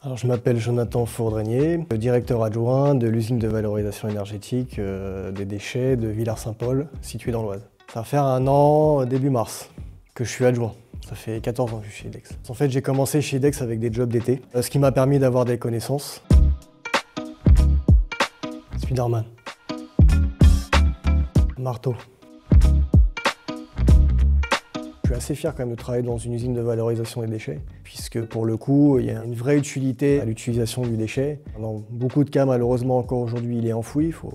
Alors, je m'appelle Jonathan Fourdrenier, directeur adjoint de l'usine de valorisation énergétique des déchets de Villars-Saint-Paul, située dans l'Oise. Ça va faire 1 an, début mars, que je suis adjoint. Ça fait 14 ans que je suis chez IDEX. En fait, j'ai commencé chez IDEX avec des jobs d'été, ce qui m'a permis d'avoir des connaissances. Spiderman. Marteau. Je suis assez fier quand même de travailler dans une usine de valorisation des déchets, puisque pour le coup, il y a une vraie utilité à l'utilisation du déchet. Dans beaucoup de cas, malheureusement, encore aujourd'hui, il est enfoui, faut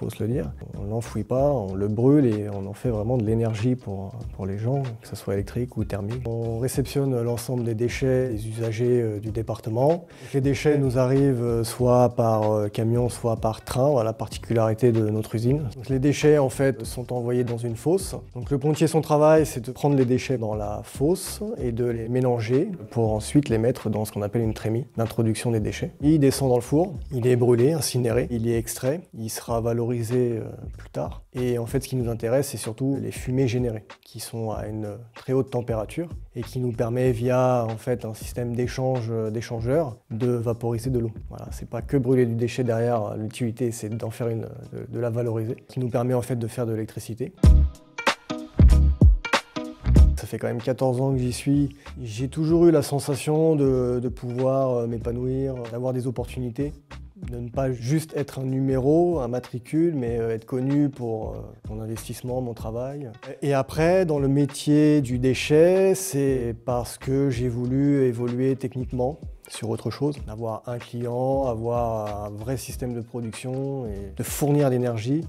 se le dire. On ne l'enfouit pas, on le brûle et on en fait vraiment de l'énergie pour les gens, que ce soit électrique ou thermique. On réceptionne l'ensemble des déchets des usagers du département. Les déchets nous arrivent soit par camion, soit par train, voilà la particularité de notre usine. Donc, les déchets, en fait, sont envoyés dans une fosse. Donc le pontier, son travail, c'est de prendre les déchets dans la fosse et de les mélanger pour ensuite les mettre dans ce qu'on appelle une trémie d'introduction des déchets. Il descend dans le four, il est brûlé, incinéré, il est extrait, il sera valorisé plus tard. Et en fait, ce qui nous intéresse, c'est surtout les fumées générées, qui sont à une très haute température et qui nous permet, via en fait un système d'échangeur, de vaporiser de l'eau. Voilà, c'est pas que brûler du déchet derrière, l'utilité, c'est d'en faire de la valoriser, qui nous permet en fait de faire de l'électricité. Ça fait quand même 14 ans que j'y suis. J'ai toujours eu la sensation de pouvoir m'épanouir, d'avoir des opportunités, de ne pas juste être un numéro, un matricule, mais être connu pour mon investissement, mon travail. Et après, dans le métier du déchet, c'est parce que j'ai voulu évoluer techniquement sur autre chose, avoir un client, avoir un vrai système de production et de fournir l'énergie.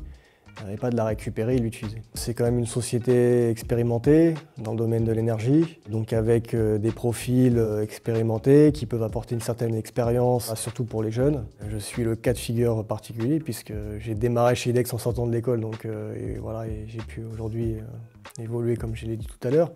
Et pas de la récupérer et l'utiliser. C'est quand même une société expérimentée dans le domaine de l'énergie, donc avec des profils expérimentés qui peuvent apporter une certaine expérience, surtout pour les jeunes. Je suis le cas de figure particulier puisque j'ai démarré chez IDEX en sortant de l'école, donc et j'ai pu aujourd'hui évoluer comme je l'ai dit tout à l'heure.